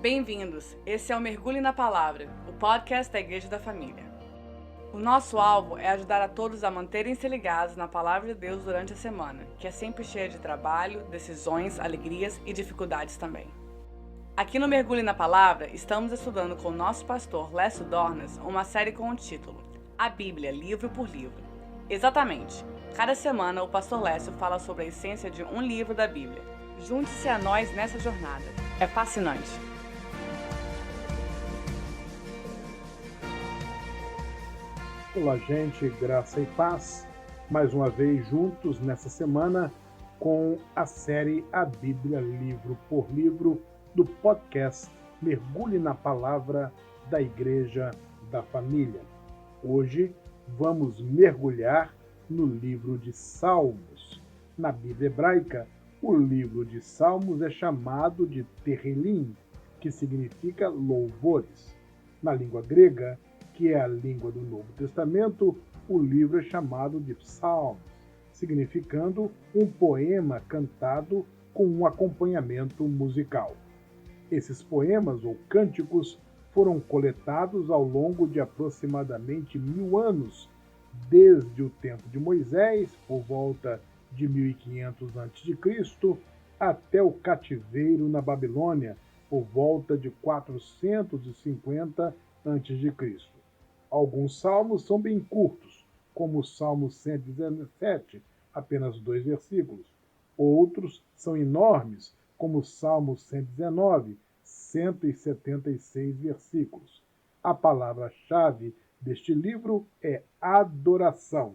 Bem-vindos! Esse é o Mergulhe na Palavra, o podcast da Igreja da Família. O nosso alvo é ajudar a todos a manterem-se ligados na Palavra de Deus durante a semana, que é sempre cheia de trabalho, decisões, alegrias e dificuldades também. Aqui no Mergulhe na Palavra, estamos estudando com o nosso pastor Lécio Dornas uma série com o título A Bíblia, Livro por Livro. Exatamente! Cada semana o pastor Lécio fala sobre a essência de um livro da Bíblia. Junte-se a nós nessa jornada. É fascinante! Olá, gente, graça e paz, mais uma vez juntos nessa semana com a série A Bíblia Livro por Livro do podcast Mergulhe na Palavra da Igreja da Família. Hoje vamos mergulhar no livro de Salmos. Na Bíblia hebraica, o livro de Salmos é chamado de Tehilim, que significa louvores. Na língua grega, que é a língua do Novo Testamento, o livro é chamado de Psalms, significando um poema cantado com um acompanhamento musical. Esses poemas ou cânticos foram coletados ao longo de aproximadamente 1000 anos, desde o tempo de Moisés, por volta de 1500 a.C., até o cativeiro na Babilônia, por volta de 450 a.C. Alguns salmos são bem curtos, como o Salmo 117, apenas 2 versículos. Outros são enormes, como o Salmo 119, 176 versículos. A palavra-chave deste livro é adoração,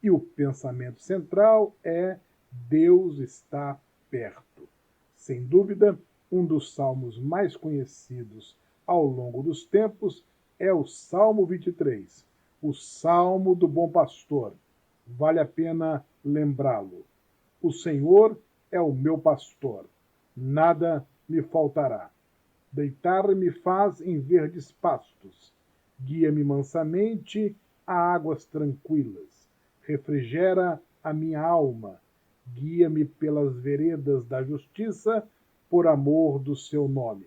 e o pensamento central é Deus está perto. Sem dúvida, um dos salmos mais conhecidos ao longo dos tempos é o Salmo 23, o Salmo do Bom Pastor. Vale a pena lembrá-lo. O Senhor é o meu pastor, nada me faltará. Deitar-me faz em verdes pastos, guia-me mansamente a águas tranquilas, refrigera a minha alma, guia-me pelas veredas da justiça, por amor do seu nome.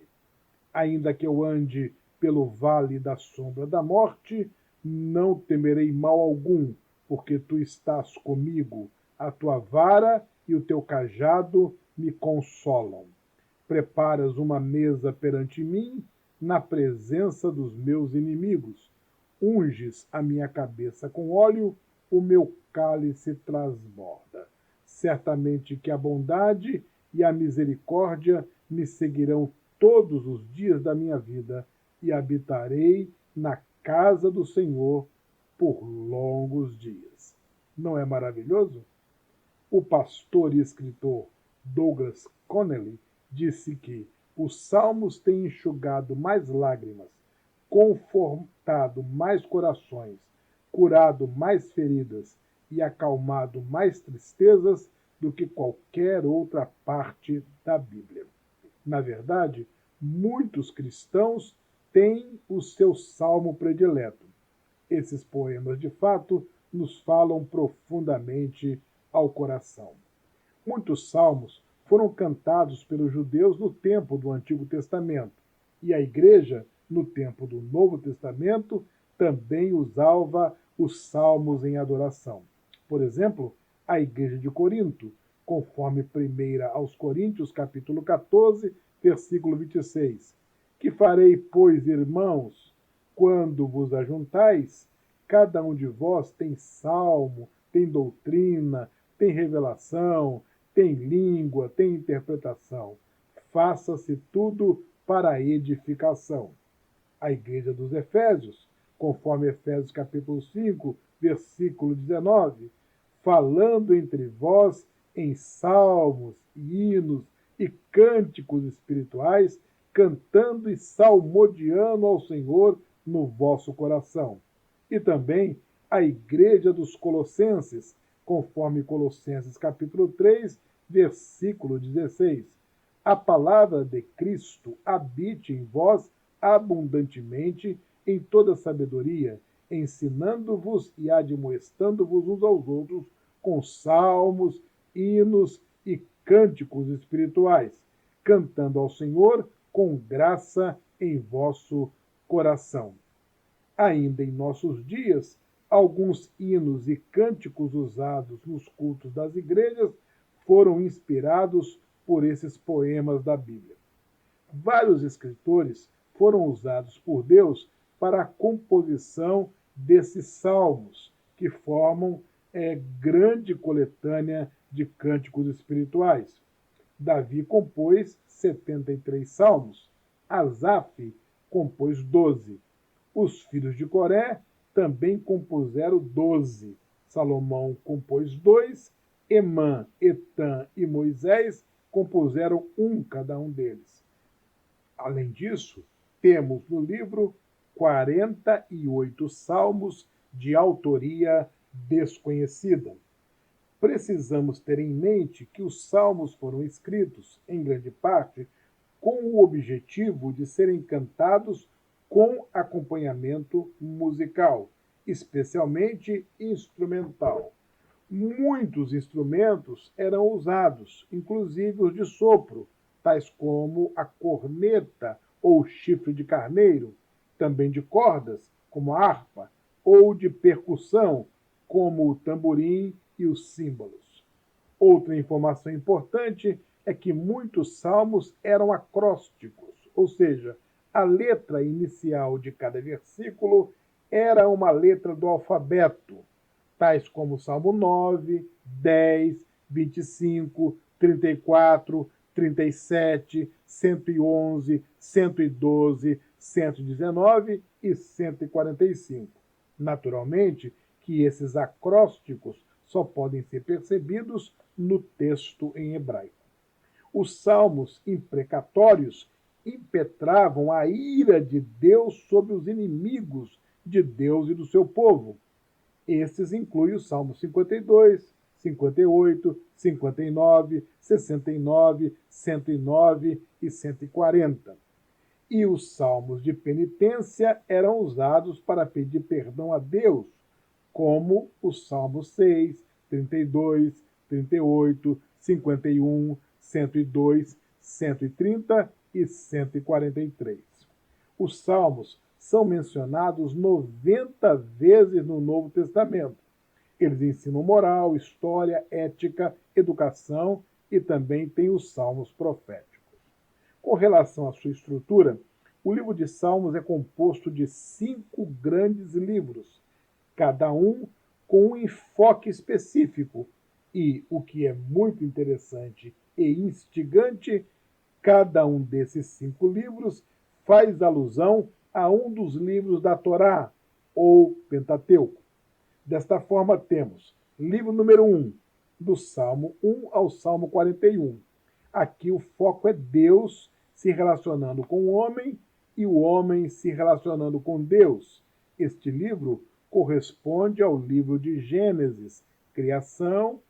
Ainda que eu ande pelo vale da sombra da morte, não temerei mal algum, porque tu estás comigo, a tua vara e o teu cajado me consolam. Preparas uma mesa perante mim, na presença dos meus inimigos. Unges a minha cabeça com óleo, o meu cálice transborda. Certamente que a bondade e a misericórdia me seguirão todos os dias da minha vida, e habitarei na casa do Senhor por longos dias. Não é maravilhoso? O pastor e escritor Douglas Connelly disse que os salmos têm enxugado mais lágrimas, confortado mais corações, curado mais feridas e acalmado mais tristezas do que qualquer outra parte da Bíblia. Na verdade, muitos cristãos têm o seu salmo predileto. Esses poemas, de fato, nos falam profundamente ao coração. Muitos salmos foram cantados pelos judeus no tempo do Antigo Testamento, e a Igreja, no tempo do Novo Testamento, também usava os salmos em adoração. Por exemplo, a Igreja de Corinto, conforme 1 aos Coríntios, capítulo 14, versículo 26. Que farei, pois, irmãos, quando vos ajuntais? Cada um de vós tem salmo, tem doutrina, tem revelação, tem língua, tem interpretação. Faça-se tudo para a edificação. A Igreja dos Efésios, conforme Efésios capítulo 5, versículo 19, falando entre vós em salmos, hinos e cânticos espirituais, cantando e salmodiando ao Senhor no vosso coração. E também a Igreja dos Colossenses, conforme Colossenses capítulo 3, versículo 16. A palavra de Cristo habite em vós abundantemente em toda sabedoria, ensinando-vos e admoestando-vos uns aos outros com salmos, hinos e cânticos espirituais, cantando ao Senhor com graça em vosso coração. Ainda em nossos dias, alguns hinos e cânticos usados nos cultos das igrejas foram inspirados por esses poemas da Bíblia. Vários escritores foram usados por Deus para a composição desses salmos, que formam grande coletânea de cânticos espirituais. Davi compôs 73 salmos, Asaf compôs 12. Os filhos de Coré também compuseram 12. Salomão compôs 2, Emã, Etã e Moisés compuseram cada um deles. Além disso, temos no livro 48 salmos de autoria desconhecida. Precisamos ter em mente que os salmos foram escritos, em grande parte, com o objetivo de serem cantados com acompanhamento musical, especialmente instrumental. Muitos instrumentos eram usados, inclusive os de sopro, tais como a corneta ou chifre de carneiro, também de cordas, como a harpa, ou de percussão, como o tamborim e os símbolos. Outra informação importante é que muitos salmos eram acrósticos, ou seja, a letra inicial de cada versículo era uma letra do alfabeto, tais como o Salmo 9, 10, 25, 34, 37, 111, 112, 119 e 145. Naturalmente que esses acrósticos só podem ser percebidos no texto em hebraico. Os salmos imprecatórios impetravam a ira de Deus sobre os inimigos de Deus e do seu povo. Esses incluem o Salmo 52, 58, 59, 69, 109 e 140. E os salmos de penitência eram usados para pedir perdão a Deus, como os Salmos 6, 32, 38, 51, 102, 130 e 143. Os salmos são mencionados 90 vezes no Novo Testamento. Eles ensinam moral, história, ética, educação e também tem os salmos proféticos. Com relação à sua estrutura, o livro de Salmos é composto de 5 grandes livros, cada um com um enfoque específico e, o que é muito interessante e instigante, cada um desses 5 livros faz alusão a um dos livros da Torá, ou Pentateuco. Desta forma, temos livro número 1, do Salmo 1 ao Salmo 41. Aqui o foco é Deus se relacionando com o homem e o homem se relacionando com Deus. Este livro corresponde ao livro de Gênesis, criação,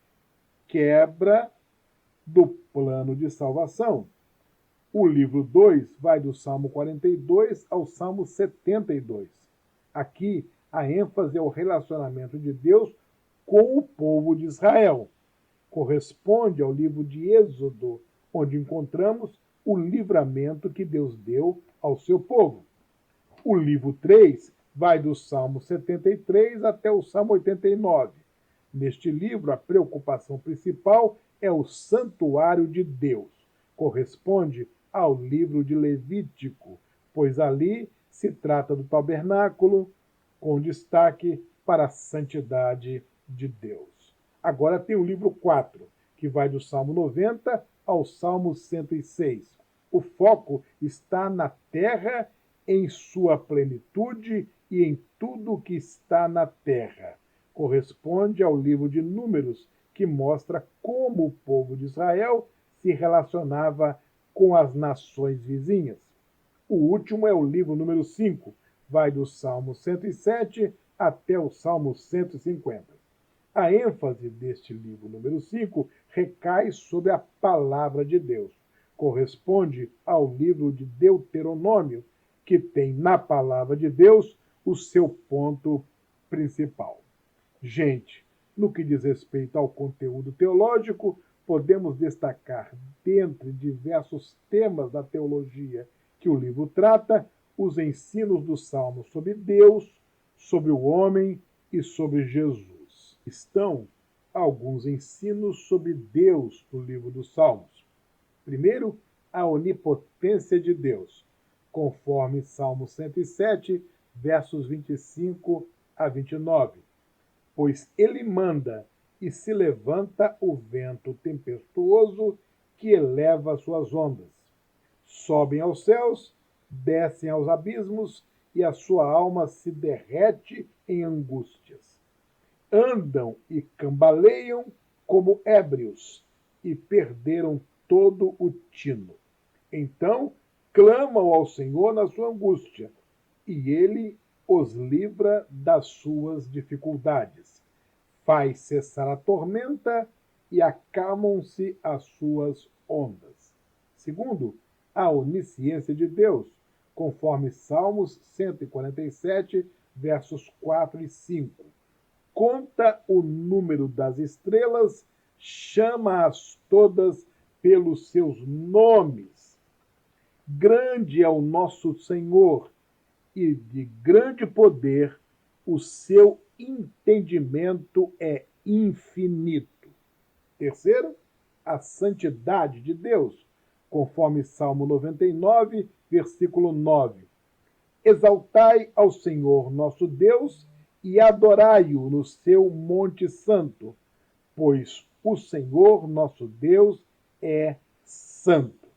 quebra do plano de salvação. O livro 2 vai do Salmo 42 ao Salmo 72. Aqui, a ênfase é o relacionamento de Deus com o povo de Israel. Corresponde ao livro de Êxodo, onde encontramos o livramento que Deus deu ao seu povo. O livro 3 vai do Salmo 73 até o Salmo 89. Neste livro, a preocupação principal é o santuário de Deus. Corresponde ao livro de Levítico, pois ali se trata do tabernáculo, com destaque para a santidade de Deus. Agora tem o livro 4, que vai do Salmo 90 ao Salmo 106. O foco está na terra em sua plenitude e em tudo que está na terra. Corresponde ao livro de Números, que mostra como o povo de Israel se relacionava com as nações vizinhas. O último é o livro número 5, vai do Salmo 107 até o Salmo 150. A ênfase deste livro número 5 recai sobre a palavra de Deus. Corresponde ao livro de Deuteronômio, que tem na palavra de Deus o seu ponto principal. Gente, no que diz respeito ao conteúdo teológico, podemos destacar, dentre diversos temas da teologia que o livro trata os ensinos dos Salmos sobre Deus, sobre o homem e sobre Jesus. Estão alguns ensinos sobre Deus no livro dos Salmos. Primeiro, a onipotência de Deus, conforme Salmo 107, versos 25 a 29. Pois ele manda e se levanta o vento tempestuoso que eleva suas ondas. Sobem aos céus, descem aos abismos, e a sua alma se derrete em angústias. Andam e cambaleiam como ébrios, e perderam todo o tino. Então clamam ao Senhor na sua angústia, e ele os livra das suas dificuldades. Faz cessar a tormenta e acalmam-se as suas ondas. Segundo, a onisciência de Deus, conforme Salmos 147, versos 4 e 5. Conta o número das estrelas, chama-as todas pelos seus nomes. Grande é o nosso Senhor, e de grande poder, o seu entendimento é infinito. Terceiro, a santidade de Deus, conforme Salmo 99, versículo 9. Exaltai ao Senhor nosso Deus e adorai-o no seu monte santo, pois o Senhor nosso Deus é santo.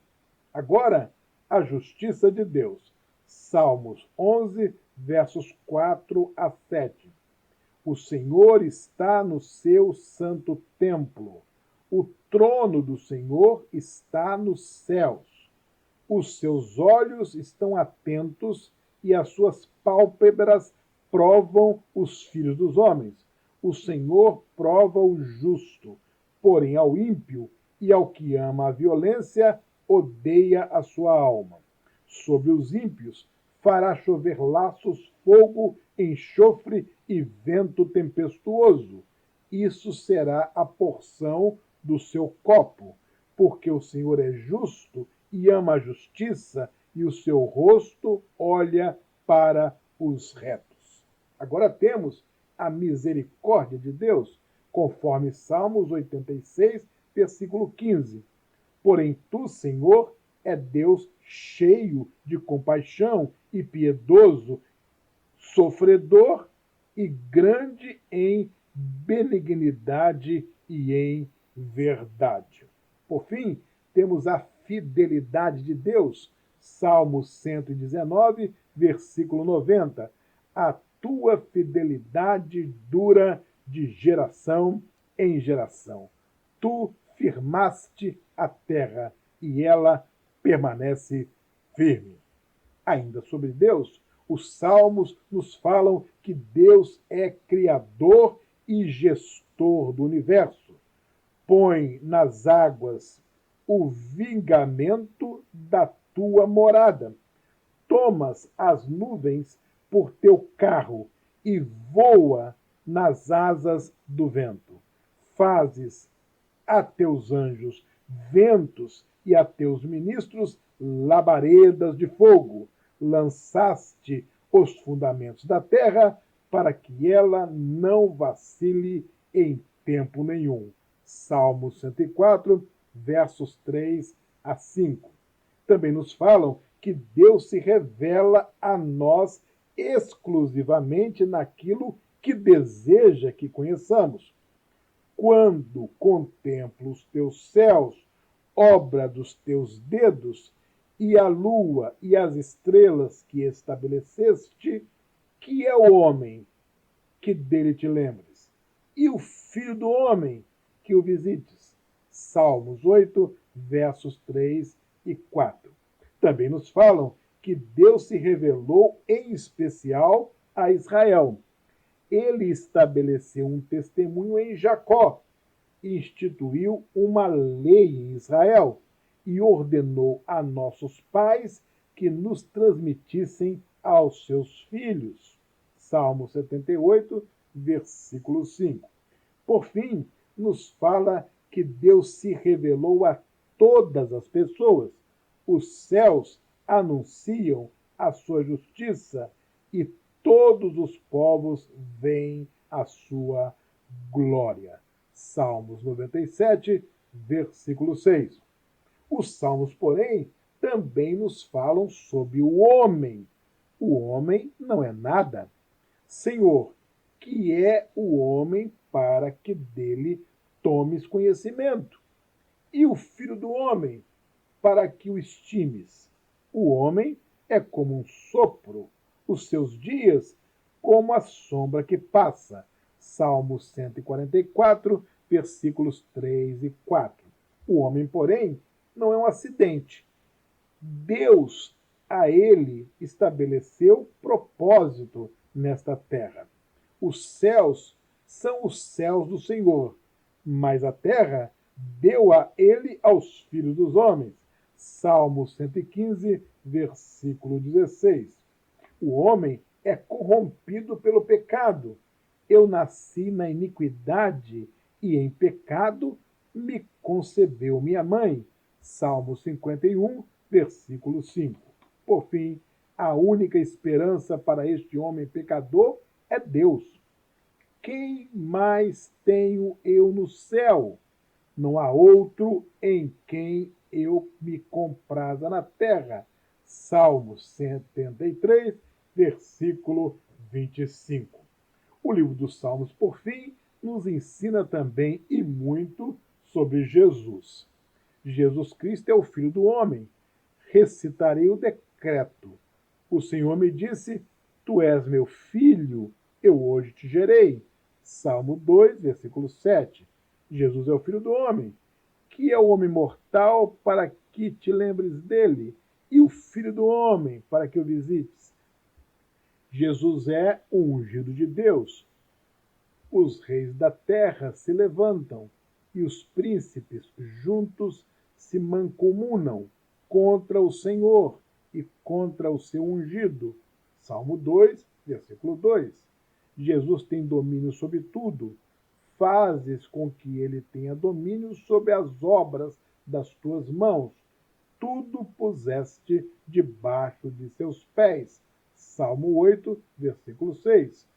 Agora, a justiça de Deus. Salmos 11, versos 4 a 7. O Senhor está no seu santo templo. O trono do Senhor está nos céus. Os seus olhos estão atentos e as suas pálpebras provam os filhos dos homens. O Senhor prova o justo, porém ao ímpio e ao que ama a violência, odeia a sua alma. Sobre os ímpios fará chover laços, fogo, enxofre e vento tempestuoso. Isso será a porção do seu copo, porque o Senhor é justo e ama a justiça, e o seu rosto olha para os retos. Agora temos a misericórdia de Deus, conforme Salmos 86, versículo 15. Porém, tu, Senhor, é Deus cheio de compaixão e piedoso, sofredor e grande em benignidade e em verdade. Por fim, temos a fidelidade de Deus. Salmo 119, versículo 90. A tua fidelidade dura de geração em geração. Tu firmaste a terra e ela permanece firme. Ainda sobre Deus, os salmos nos falam que Deus é criador e gestor do universo. Põe nas águas o vingamento da tua morada. Tomas as nuvens por teu carro e voa nas asas do vento. Fazes a teus anjos ventos e a teus ministros labaredas de fogo. Lançaste os fundamentos da terra para que ela não vacile em tempo nenhum. Salmo 104, versos 3 a 5. Também nos falam que Deus se revela a nós exclusivamente naquilo que deseja que conheçamos. Quando contemplo os teus céus, obra dos teus dedos, e a lua e as estrelas que estabeleceste, que é o homem que dele te lembres, e o filho do homem que o visites. Salmos 8, versos 3 e 4. Também nos falam que Deus se revelou em especial a Israel. Ele estabeleceu um testemunho em Jacó, instituiu uma lei em Israel e ordenou a nossos pais que nos transmitissem aos seus filhos. Salmo 78, versículo 5. Por fim, nos fala que Deus se revelou a todas as pessoas. Os céus anunciam a sua justiça e todos os povos veem a sua glória. Salmos 97, versículo 6. Os salmos, porém, também nos falam sobre o homem. O homem não é nada. Senhor, que é o homem para que dele tomes conhecimento? E o filho do homem, para que o estimes? O homem é como um sopro, os seus dias como a sombra que passa. Salmo 144, versículos 3 e 4. O homem, porém, não é um acidente. Deus a ele estabeleceu propósito nesta terra. Os céus são os céus do Senhor, mas a terra deu a ele aos filhos dos homens. Salmo 115, versículo 16. O homem é corrompido pelo pecado. Eu nasci na iniquidade e em pecado me concebeu minha mãe. Salmo 51, versículo 5. Por fim, a única esperança para este homem pecador é Deus. Quem mais tenho eu no céu? Não há outro em quem eu me compraza na terra. Salmo 73, versículo 25. O livro dos Salmos, por fim, nos ensina também e muito sobre Jesus. Jesus Cristo é o Filho do homem. Recitarei o decreto. O Senhor me disse: Tu és meu filho, eu hoje te gerei. Salmo 2, versículo 7. Jesus é o Filho do homem. Que é o homem mortal para que te lembres dele, e o Filho do homem para que o visites. Jesus é o ungido de Deus. Os reis da terra se levantam e os príncipes juntos se mancomunam contra o Senhor e contra o seu ungido. Salmo 2, versículo 2. Jesus tem domínio sobre tudo. Fazes com que ele tenha domínio sobre as obras das tuas mãos. Tudo puseste debaixo de seus pés. Salmo 8, versículo 6.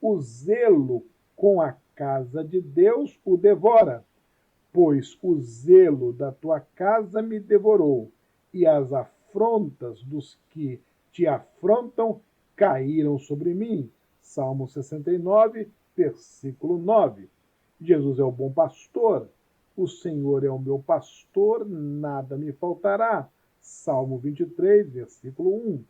O zelo com a casa de Deus o devora, pois o zelo da tua casa me devorou, e as afrontas dos que te afrontam caíram sobre mim. Salmo 69, versículo 9. Jesus é o bom pastor. O Senhor é o meu pastor, nada me faltará. Salmo 23, versículo 1.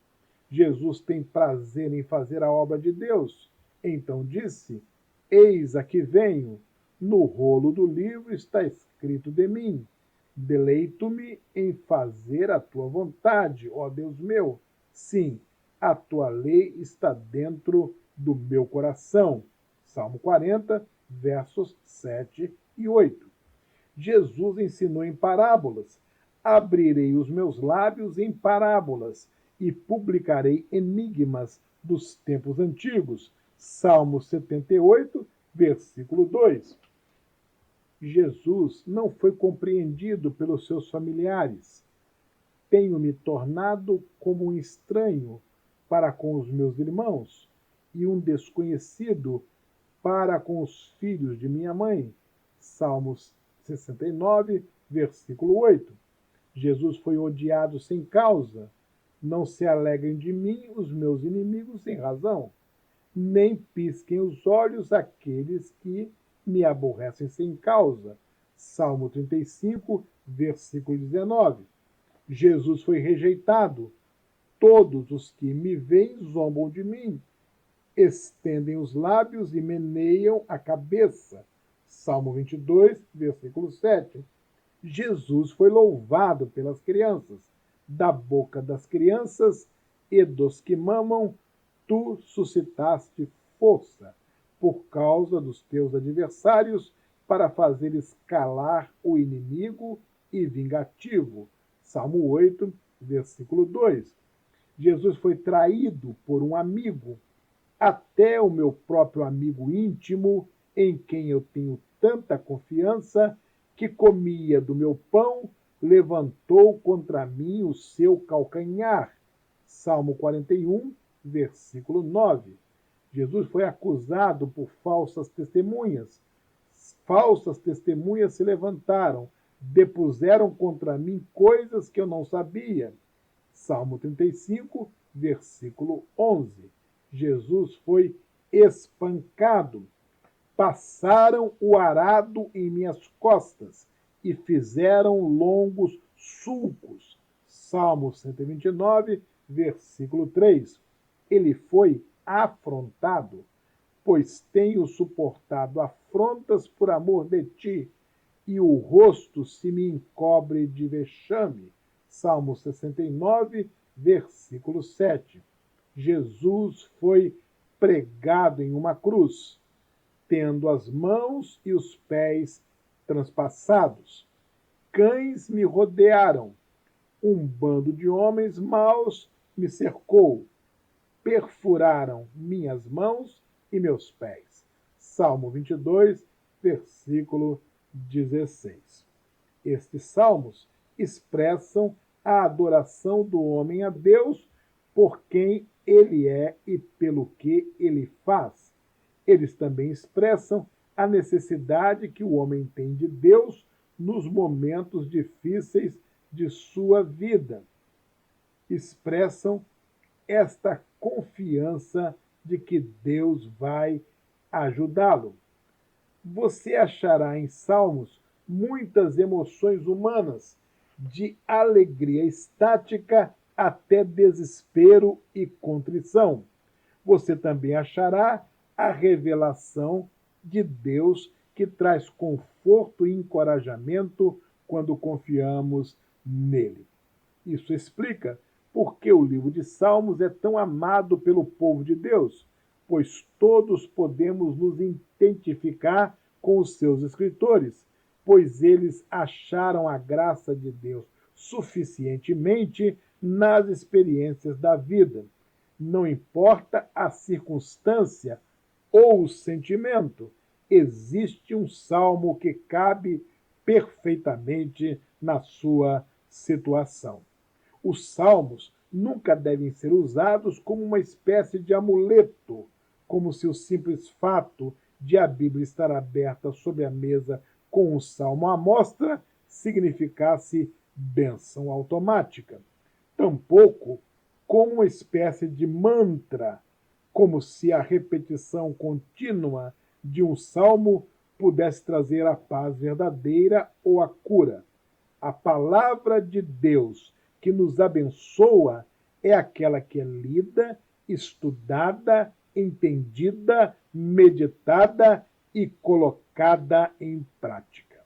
Jesus tem prazer em fazer a obra de Deus. Então disse: Eis aqui venho. No rolo do livro está escrito de mim: Deleito-me em fazer a tua vontade, ó Deus meu. Sim, a tua lei está dentro do meu coração. Salmo 40, versos 7 e 8. Jesus ensinou em parábolas. Abrirei os meus lábios em parábolas e publicarei enigmas dos tempos antigos. Salmo 78, versículo 2. Jesus não foi compreendido pelos seus familiares. Tenho-me tornado como um estranho para com os meus irmãos e um desconhecido para com os filhos de minha mãe. Salmos 69, versículo 8. Jesus foi odiado sem causa. Não se alegrem de mim os meus inimigos sem razão, nem pisquem os olhos aqueles que me aborrecem sem causa. Salmo 35, versículo 19. Jesus foi rejeitado. Todos os que me veem zombam de mim, estendem os lábios e meneiam a cabeça. Salmo 22, versículo 7. Jesus foi louvado pelas crianças. Da boca das crianças e dos que mamam, tu suscitaste força por causa dos teus adversários, para fazeres calar o inimigo e vingativo. Salmo 8, versículo 2. Jesus foi traído por um amigo, até o meu próprio amigo íntimo, em quem eu tenho tanta confiança, que comia do meu pão, levantou contra mim o seu calcanhar. Salmo 41, versículo 9. Jesus foi acusado por falsas testemunhas. Falsas testemunhas se levantaram, depuseram contra mim coisas que eu não sabia. Salmo 35, versículo 11. Jesus foi espancado. Passaram o arado em minhas costas e fizeram longos sulcos. Salmo 129, versículo 3. Ele foi afrontado, pois tenho suportado afrontas por amor de ti, e o rosto se me encobre de vexame. Salmo 69, versículo 7. Jesus foi pregado em uma cruz, tendo as mãos e os pés transpassados. Cães me rodearam, um bando de homens maus me cercou, perfuraram minhas mãos e meus pés. Salmo 22, versículo 16. Estes salmos expressam a adoração do homem a Deus por quem ele é e pelo que ele faz. Eles também expressam a necessidade que o homem tem de Deus nos momentos difíceis de sua vida. Expressam esta confiança de que Deus vai ajudá-lo. Você achará em Salmos muitas emoções humanas, de alegria estática até desespero e contrição. Você também achará a revelação de Deus que traz conforto e encorajamento quando confiamos nele. Isso explica por que o livro de Salmos é tão amado pelo povo de Deus, pois todos podemos nos identificar com os seus escritores, pois eles acharam a graça de Deus suficientemente nas experiências da vida. Não importa a circunstância ou o sentimento, existe um salmo que cabe perfeitamente na sua situação. Os salmos nunca devem ser usados como uma espécie de amuleto, como se o simples fato de a Bíblia estar aberta sobre a mesa com um salmo à mostra significasse bênção automática. Tampouco como uma espécie de mantra, como se a repetição contínua de um salmo pudesse trazer a paz verdadeira ou a cura. A palavra de Deus que nos abençoa é aquela que é lida, estudada, entendida, meditada e colocada em prática.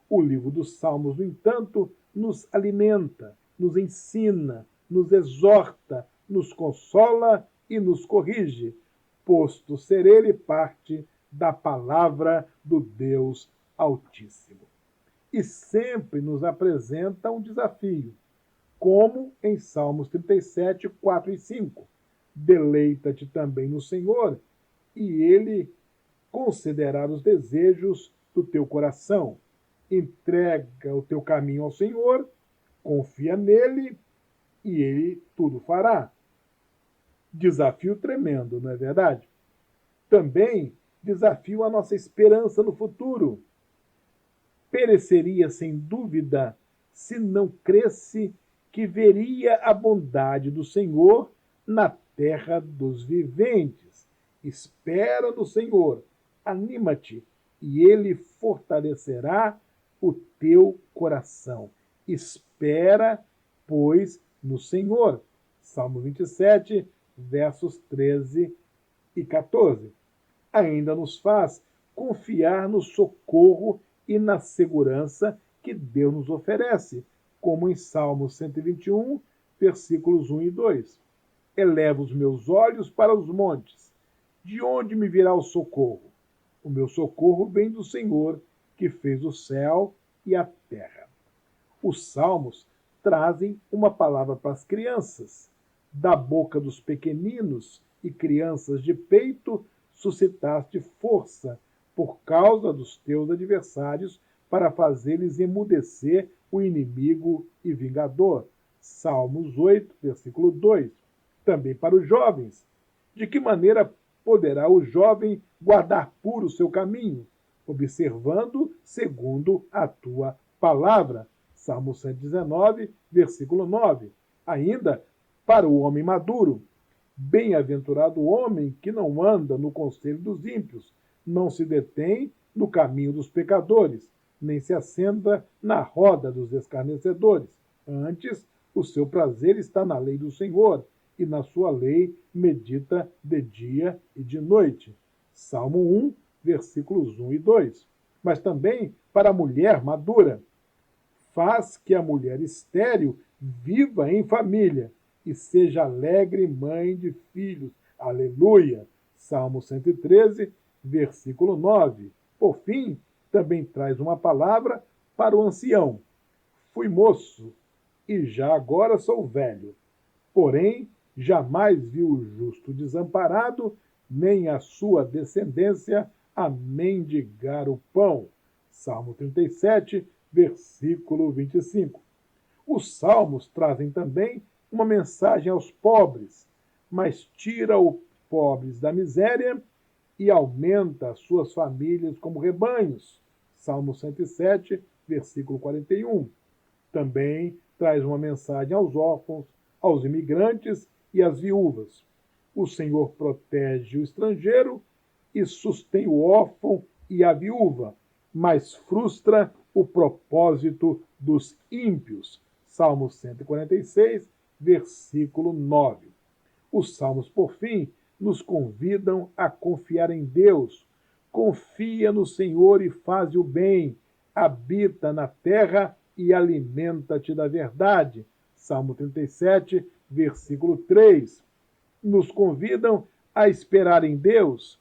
O livro dos Salmos, no entanto, nos alimenta, nos ensina, nos exorta, nos consola e nos corrige, posto ser ele parte da palavra do Deus Altíssimo. E sempre nos apresenta um desafio, como em Salmos 37, 4 e 5. Deleita-te também no Senhor, e ele concederá os desejos do teu coração. Entrega o teu caminho ao Senhor, confia nele, e ele tudo fará. Desafio tremendo, não é verdade? Também desafio a nossa esperança no futuro. Pereceria, sem dúvida, se não cresce que veria a bondade do Senhor na terra dos viventes. Espera no Senhor, anima-te, e ele fortalecerá o teu coração. Espera, pois, no Senhor. Salmo 27, versos 13 e 14. Ainda nos faz confiar no socorro e na segurança que Deus nos oferece, como em Salmo 121, versículos 1 e 2. Elevo os meus olhos para os montes. De onde me virá o socorro? O meu socorro vem do Senhor, que fez o céu e a terra. Os salmos trazem uma palavra para as crianças. Da boca dos pequeninos e crianças de peito suscitaste força por causa dos teus adversários, para fazer-lhes emudecer o inimigo e vingador. Salmos 8, versículo 2. Também para os jovens. De que maneira poderá o jovem guardar puro o seu caminho? Observando segundo a tua palavra. Salmo 119, versículo 9. Ainda para o homem maduro. Bem-aventurado o homem que não anda no conselho dos ímpios, não se detém no caminho dos pecadores, nem se assenta na roda dos escarnecedores. Antes, o seu prazer está na lei do Senhor, e na sua lei medita de dia e de noite. Salmo 1, versículos 1 e 2. Mas também para a mulher madura. Faz que a mulher estéril viva em família e seja alegre mãe de filhos. Aleluia! Salmo 113, versículo 9. Por fim, também traz uma palavra para o ancião. Fui moço e já agora sou velho. Porém, jamais vi o justo desamparado, nem a sua descendência a mendigar o pão. Salmo 37, versículo 25. Os salmos trazem também uma mensagem aos pobres, mas tira os pobres da miséria e aumenta suas famílias como rebanhos. Salmo 107, versículo 41. Também traz uma mensagem aos órfãos, aos imigrantes e às viúvas. O Senhor protege o estrangeiro e sustém o órfão e a viúva, mas frustra o propósito dos ímpios. Salmo 146, versículo 9. Os salmos, por fim, nos convidam a confiar em Deus. Confia no Senhor e faz o bem. Habita na terra e alimenta-te da verdade. Salmo 37, versículo 3. Nos convidam a esperar em Deus.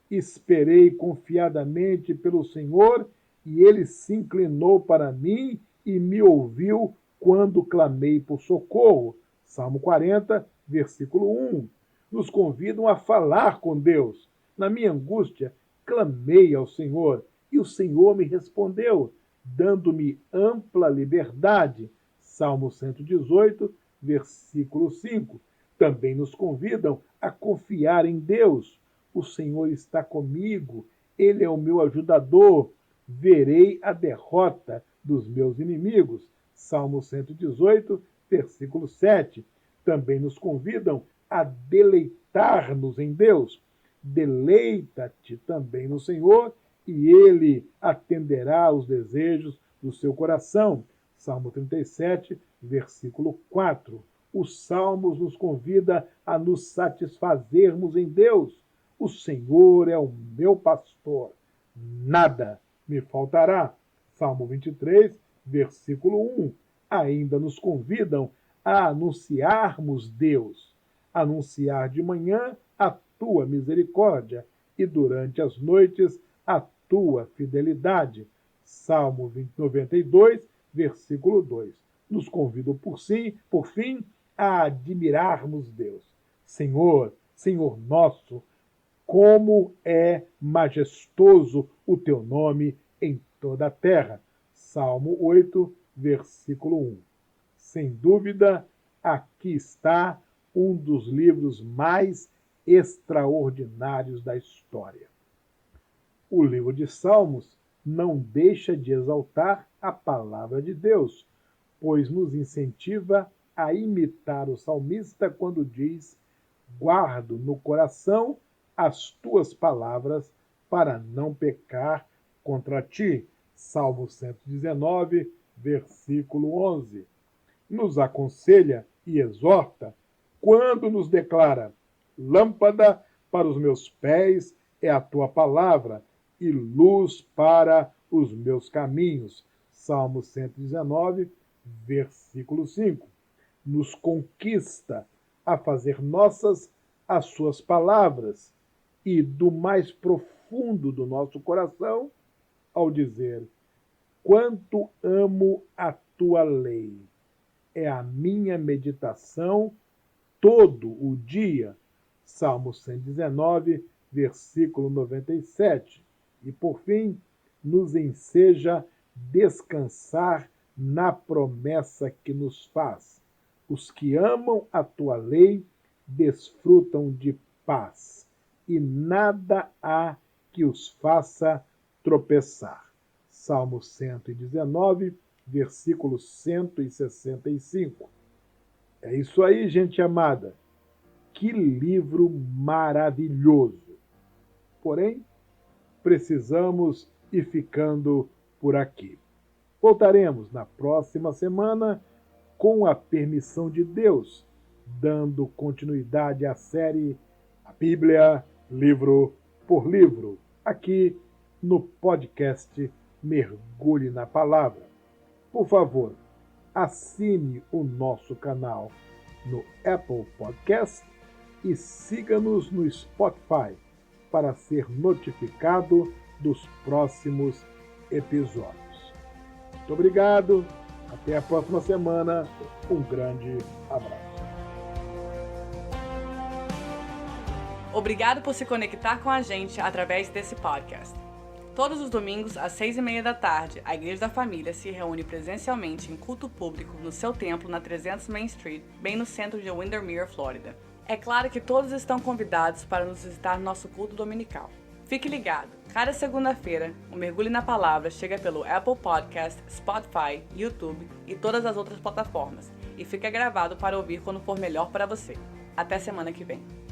Esperei confiadamente pelo Senhor e ele se inclinou para mim e me ouviu quando clamei por socorro. Salmo 40, versículo 1. Nos convidam a falar com Deus. Na minha angústia, clamei ao Senhor e o Senhor me respondeu, dando-me ampla liberdade. Salmo 118, versículo 5. Também nos convidam a confiar em Deus. O Senhor está comigo, Ele é o meu ajudador. Verei a derrota dos meus inimigos. Salmo 118, versículo 7. Também nos convidam a deleitar-nos em Deus. Deleita-te também no Senhor e Ele atenderá aos desejos do seu coração. Salmo 37, versículo 4. Os Salmos nos convida a nos satisfazermos em Deus. O Senhor é o meu pastor, nada me faltará. Salmo 23, versículo 1. Ainda nos convidam a anunciarmos Deus, anunciar de manhã a tua misericórdia e durante as noites a tua fidelidade. Salmo 92, versículo 2. Nos convidam por fim, a admirarmos Deus. Senhor, Senhor nosso, como é majestoso o teu nome em toda a terra. Salmo 8, versículo 1. Sem dúvida, aqui está um dos livros mais extraordinários da história. O livro de Salmos não deixa de exaltar a palavra de Deus, pois nos incentiva a imitar o salmista quando diz: guardo no coração as tuas palavras para não pecar contra ti. Salmo 119, versículo 11. Nos aconselha e exorta quando nos declara: lâmpada para os meus pés é a tua palavra e luz para os meus caminhos. Salmo 119, versículo 5. Nos conquista a fazer nossas as suas palavras e do mais profundo do nosso coração, ao dizer: quanto amo a tua lei. É a minha meditação todo o dia. Salmo 119, versículo 97. E, por fim, nos enseja descansar na promessa que nos faz. Os que amam a tua lei desfrutam de paz, e nada há que os faça tropeçar. Salmo 119, versículo 165. É isso aí, gente amada. Que livro maravilhoso! Porém, precisamos ir ficando por aqui. Voltaremos na próxima semana com a permissão de Deus, dando continuidade à série A Bíblia, livro por livro, aqui no podcast Mergulhe na Palavra. Por favor, assine o nosso canal no Apple Podcast e siga-nos no Spotify para ser notificado dos próximos episódios. Muito obrigado, até a próxima semana, um grande abraço. Obrigado por se conectar com a gente através desse podcast. Todos os domingos, às 6h30 da tarde, a Igreja da Família se reúne presencialmente em culto público no seu templo na 300 Main Street, bem no centro de Windermere, Flórida. É claro que todos estão convidados para nos visitar no nosso culto dominical. Fique ligado, cada segunda-feira, o Mergulhe na Palavra chega pelo Apple Podcast, Spotify, YouTube e todas as outras plataformas, e fica gravado para ouvir quando for melhor para você. Até semana que vem.